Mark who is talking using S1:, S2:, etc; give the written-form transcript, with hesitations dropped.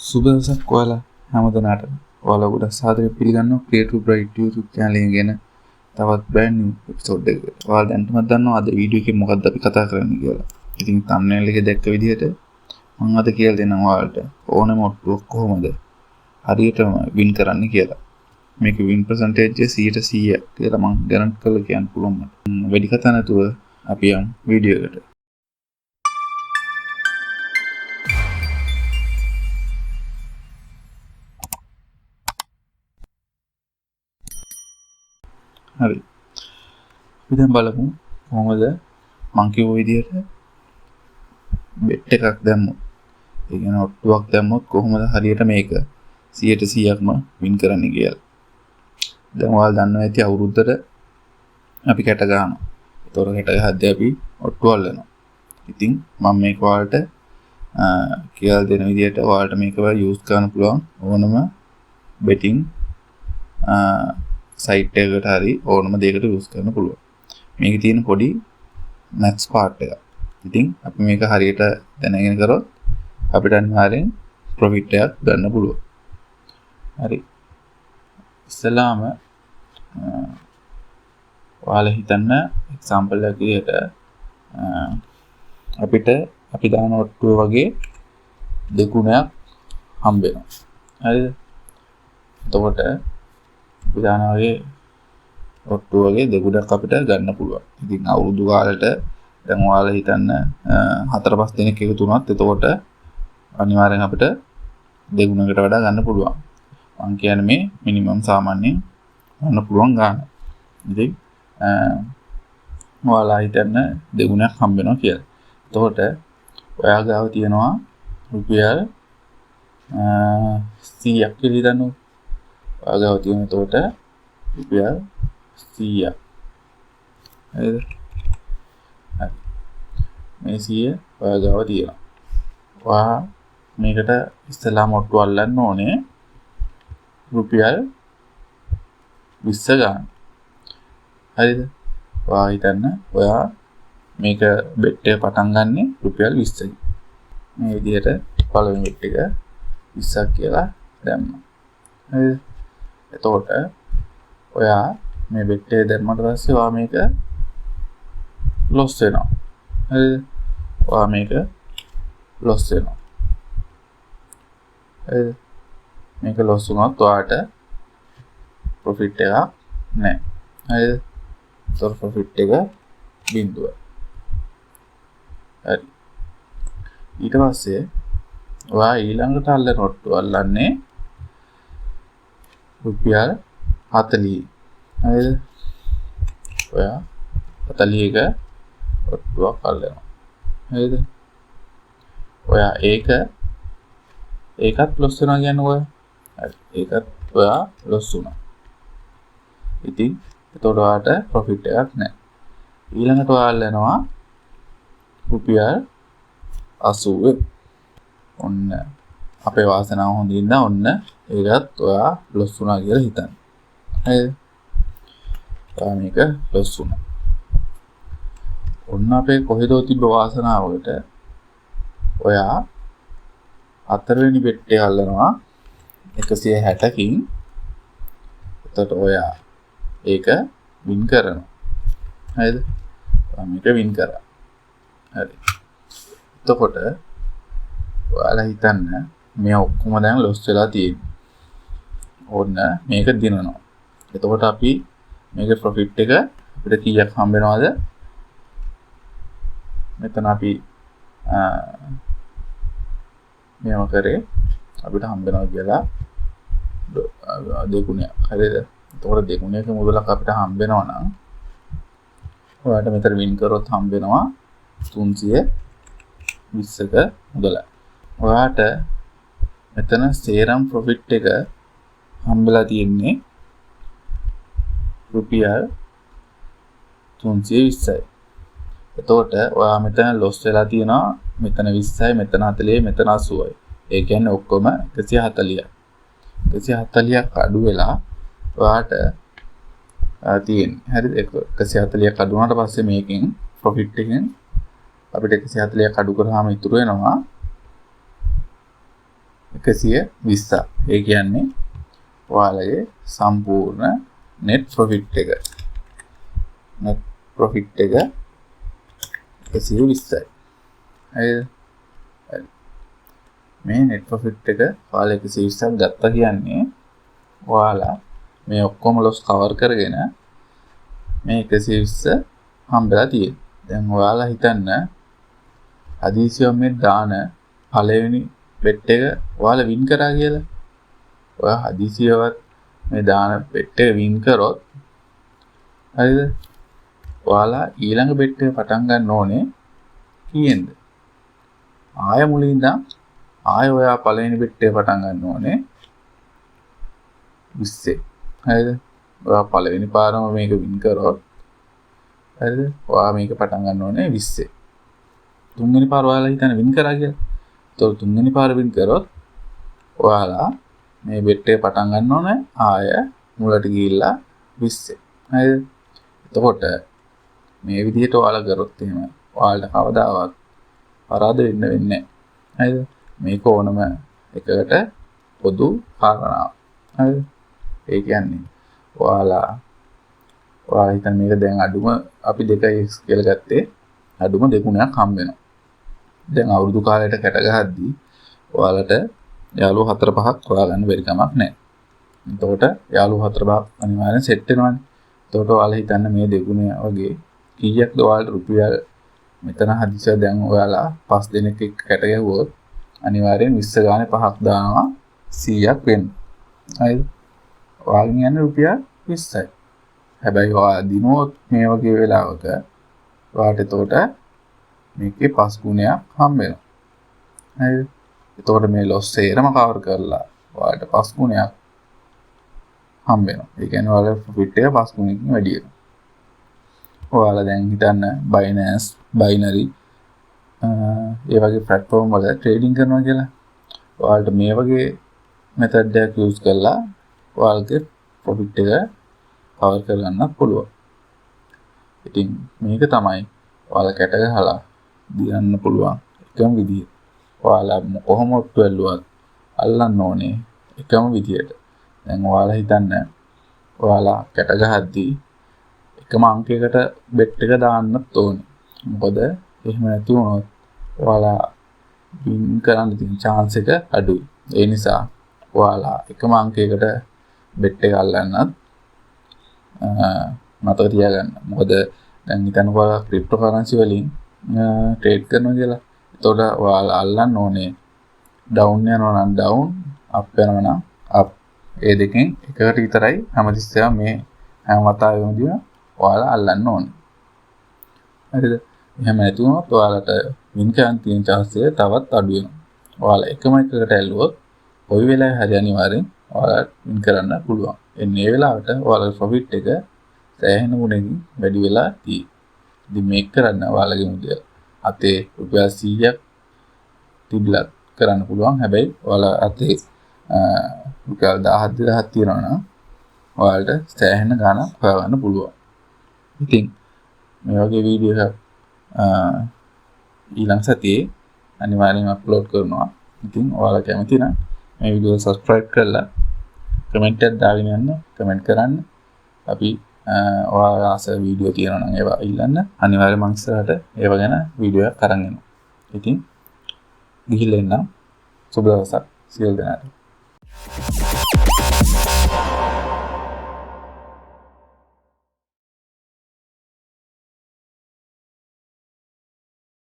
S1: සුබ දවසක් ඔයාලා හැමදෙනාටම. ඔයාලා ගොඩක් සාදරයෙන් පිළිගන්නවා Create to Bright YouTube channel එක ගැන තවත් brand new episode එකකට. ඔයාලා දැනටමත් දන්නවා අද වීඩියෝ එකේ මොකක්ද අපි කතා කරන්නේ කියලා. ඉතින් thumbnail එකේ දැක්ක විදිහට මම අද කියලා දෙන්නම් ඔයාලට ඕනම ඔට්ටුවක් කොහොමද හරියටම win කරන්න කියලා. මේක win percentage 100% කියලා මම guarantee කරලා කියන්න පුළුවන් මට. වැඩි කතා නැතුව අපි යමු වීඩියෝ එකට. හරි. අපි දැන් බලමු කොහොමද මං කිව්ව විදිහට bet එකක් දැම්මොත් ඒ කියන්නේ ඔට්ටුවක් දැම්මොත් කොහොමද හරියට මේක 100%ක්ම win කරන්නේ කියලා. දැන් ඔයාලා දන්නවා ඇති අවුරුද්දට අපි කැට ගන්නවා. ඒතොර කැට ගහද්දී අපි ඔට්ටු අල්ලනවා. ඉතින් මම මේක ඔයාලට කියලා දෙන විදිහට ඔයාලට මේක use කරන්න පුළුවන් ඕනම betting සයිට් එකකට හරි ඕනම දෙයකට යූස් කරන්න පුළුවන්. මේකේ තියෙන පොඩි maths part එක. ඉතින් අපි මේක හරියට දැනගෙන කරොත් අපිට අනිවාර්යෙන් profit එකක් ගන්න පුළුවන්. හරි. ඉස්සලාම ඔයාලා හිතන්න example එකක් විදිහට අපිට අපි දාන ඔට්ටුව වගේ දෙගුණයක් හම්බ වෙනවා. හරිද? එතකොට විදාන වගේ ඔට්ටු වගේ දෙගුණක් අපිට ගන්න පුළුවන්. ඉතින් අවුරුදු කාලෙට දැන් ඔයාලා හිතන්න 4-5 දිනක් එකතු වුණත් එතකොට අනිවාර්යෙන් අපිට දෙගුණකට වඩා ගන්න පුළුවන්. මම කියන්නේ මේ මිනිමම් සාමාන්‍යයෙන් ගන්න පුළුවන් ගන්න. ඉතින් ඔයාලා හිතන්න දෙගුණයක් හම්බ වෙනවා කියලා. එතකොට ඔයා ගාව තියෙනවා රුපියල් 100ක් කියලා හිතන්න. ඔයාගාව තියෙන එතකොට රුපියල් 100ක්. හරිද? හරි. මේ 100 ඔයාගාව තියෙනවා. ඔයා මේකට ඉස්සෙල්ලාම ඔට්ටු අල්ලන්න ඕනේ රුපියල් 20 ගන්න. හරිද? ඔයා හිතන්න ඔයා මේක bet එක පටන් ගන්නෙ රුපියල් 20යි. මේ විදිහට පළවෙනි bet එක 20ක් කියලා දැම්මා. හරිද? එතකොට ඔයා මේ bet එක දැම්මට පස්සේ ඔයා මේක loss වෙනවා. හරිද? ඔයා මේක loss වෙනවා. හරිද? මේක loss වුණොත් ඔයාට profit එකක් නැහැ. හරිද? ඒතර profit එක බිඳුව. හරි. ඊට පස්සේ ඔයා ඊළඟට අල්ලන ඔට්ටු අල්ලන්නේ රුපියල් 40. හරිද? ඔයා 40ක ඔට්ටුවක් අල්ලනවා. හරිද? ඔයා ඒකත් loss වෙනවා කියන්නේ ඔය. හරි. ඒකත් ඔයා loss වුණා. ඉතින් එතකොට ඔයාට profit එකක් නැහැ. ඊළඟට ඔයා අල්ලනවා රුපියල් 80. ඔන්න අපේ වාසනාව හොඳින් නම් ඔන්න ඒකත් ඔයා loss වුණා කියලා හිතන්න. හරිද? ඔයා මේක loss වුණා. ඔන්න අපේ කොහෙදෝ තිබ්බ වාසනාවකට ඔයා හතරවෙනි bet එක අල්ලනවා 160කින්. එතකොට ඔයා ඒක win කරනවා. හරිද? ඔයා මේක win කරා. හරි. එතකොට ඔයාලා හිතන්න මේ ඔක්කොම දැන් loss වෙලා තියෙනවා. ඕන්න මේක දිනනවා. එතකොට අපි මේකේ profit එක අපිට කීයක් හම්බ වෙනවද? මෙතන අපි මේව කරේ අපිට හම්බ වෙනවා කියලා දෙගුණයක්. හරිද? එතකොට දෙගුණයක මුදලක් අපිට හම්බ වෙනවා නම් ඔයාලට මෙතන win කරොත් හම්බ වෙනවා 320ක මුදල. ඔයාට මෙතන සේරම් profit එක හම්බෙලා තියෙන්නේ රුපියල් 320යි. එතකොට ඔයා මෙතන loss වෙලා තියෙනවා මෙතන 20යි, මෙතන 40යි, මෙතන 80යි. ඒ කියන්නේ ඔක්කොම 140ක්. 140ක් අඩු වෙලා ඔයාට තියෙන්නේ. හරිද? 140ක් අඩු වුණාට පස්සේ මේකෙන් profit එකෙන් අපිට 140ක් අඩු කරාම ඉතුරු වෙනවා 120ක්. ඒ කියන්නේ ඔයාලගේ සම්පූර්ණ net profit එක. net profit එක 120යි. හරිද? මේ net profit එක ඔයාලා 120ක් ගත්තා කියන්නේ ඔයාලා මේ ඔක්කොම loss cover කරගෙන මේ 120 හම්බෙලා තියෙනවා. දැන් ඔයාලා හිතන්න හදිසියෙන් මේ දාන පළවෙනි bet එක ඔයාලා win කරා කියලා. ඔයා හදිසියවත් මේ දාන bet එක win කරොත් හරිද? ඔයාලා ඊළඟ bet එක පටන් ගන්න ඕනේ කීයෙන්ද? ආය මුලින් ඉඳන් ආය ඔයා පළවෙනි bet එක පටන් ගන්න ඕනේ 20. හරිද? ඔයා පළවෙනි පාරම මේක win කරොත් හරිද? ඔයා මේක පටන් ගන්න ඕනේ 20. තුන්වෙනි පාර ඔයාලා හිතන win කරා කියලා. ඒතකොට තුන්වෙනි පාර win කරොත් ඔයාලා මේ bet එක පටන් ගන්න ඕනේ ආය මුලට ගිහිල්ලා 20. හරිද? එතකොට මේ විදිහට ඔයාලා කරොත් එහෙම ඔයාලට කවදාවත් පරාද වෙන්න වෙන්නේ නැහැ. හරිද? මේක ඕනම එකකට පොදු කාරණාවක්. හරිද? ඒ කියන්නේ ඔයාලා හිතන්න මේක දැන් අඩුම අපි 2x කියලා ගත්තේ අඩුම දෙගුණයක් හම්බ වෙනවා. දැන් අවුරුදු කාලයට කැට ගහද්දී ඔයාලට යාළුවෝ 4-5ක් හොයාගන්න බැරි කමක් නැහැ. එතකොට යාළුවෝ 4-5ක් අනිවාර්යෙන් සෙට් වෙනවානේ. එතකොට ඔයාලා හිතන්න මේ දෙගුණය වගේ කීයක්ද ඔයාලට රුපියල් මෙතන හදිසිය දැන් ඔයාලා 5 දෙනෙක් එක්ක කැට ගැහුවොත් අනිවාර්යෙන් 20 ගානේ 5ක් දානවා 100ක් වෙන්න. හරිද? ඔයාලගෙන් යන්නේ රුපියල් 20යි. හැබැයි ඔයා දිනුවොත් මේ වගේ වෙලාවක ඔයාලට එතකොට මේකේ 5 ගුණයක් හම්බ වෙනවා. හරිද? එතකොට මේ loss සේරම cover කරලා ඔයාලට 5 ගුණයක් හම්බ වෙනවා. ඒ කියන්නේ ඔයාලගේ profit එක 5 ගුණයකින් වැඩි වෙනවා. ඔයාලා දැන් හිතන්න Binance, Binary ඒ වගේ platform වල trading කරනවා කියලා. ඔයාලට මේ වගේ method එකක් use කරලා ඔයාලගේ profit එක cover කරගන්නත් පුළුවන්. ඉතින් මේක තමයි ඔයාලා කැට ගහලා දියන්න පුළුවන් එකම විදිය. ඔයාලා කොහොම ඔට්ටු ඇල්ලුවත් අල්ලන්න ඕනේ එකම විදියට. දැන් ඔයාලා හිතන්න ඔයාලා කැට ගහද්දී එකම අංකයකට bet එක දාන්නත් ඕනේ. මොකද එහෙම නැති වුණොත් ඔයාලා win කරන්න තියෙන chance එක අඩුයි. ඒ නිසා ඔයාලා එකම අංකයකට bet එක අල්ලන්නත් මතක තියාගන්න. මොකද දැන් හිතන්නකෝ ඔයාලා cryptocurrency වලින් trade කරනවා කියලා. එතකොට ඔයාලා අල්ලන්න ඕනේ down යනවා නම් down, up යනවා නම් up. ඒ දෙකෙන් එකකට විතරයි හැමතිස්සෙම මේ හැම වතාවෙමදී ඔයාලා අල්ලන්න ඕනේ. හරිද? එහෙම නැති වුණොත් ඔයාලට win කරන්න තියෙන chance එක තවත් අඩු වෙනවා. ඔයාලා එකම එකකට ඇල්ලුවොත් ওই වෙලාවේ හරි අනිවාර්යෙන් ඔයාලට win කරන්න පුළුවන්. එන්නේ ඒ වෙලාවට ඔයාලගේ profit එක සෑහෙන ගුණකින් වැඩි වෙලා තියෙයි. ඉතින් මේක කරන්න ඔයාලගේ මුදල අතේ රුපියල් 100ක් තිබිලා කරන්න පුළුවන්. හැබැයි ඔයාලා අතේ රුපියල් 1000ක් තියෙනවා නම් ඔයාලට සෑහෙන ගාණක් හොයාගන්න පුළුවන්. ඉතින් මේ වගේ වීඩියෝ එකක් ඊළඟ සතියේ අනිවාර්යෙන් අප්ලෝඩ් කරනවා. ඉතින් ඔයාලා කැමති නම් මේ වීඩියෝ එක subscribe කරලා කමෙන්ට් එකක් දාගෙන යන්න, කමෙන්ට් කරන්න. අපි ඔයාලා ආස වීඩියෝ තියෙනවා නම් ඒවා ඉල්ලන්න. අනිවාර්යෙන් මම ඉස්සරහට ඒව ගැන වීඩියෝ එකක් අරන් එනවා. ඉතින් ගිහිල්ලා එන්න. සුබ දවසක් සියලු දෙනාට.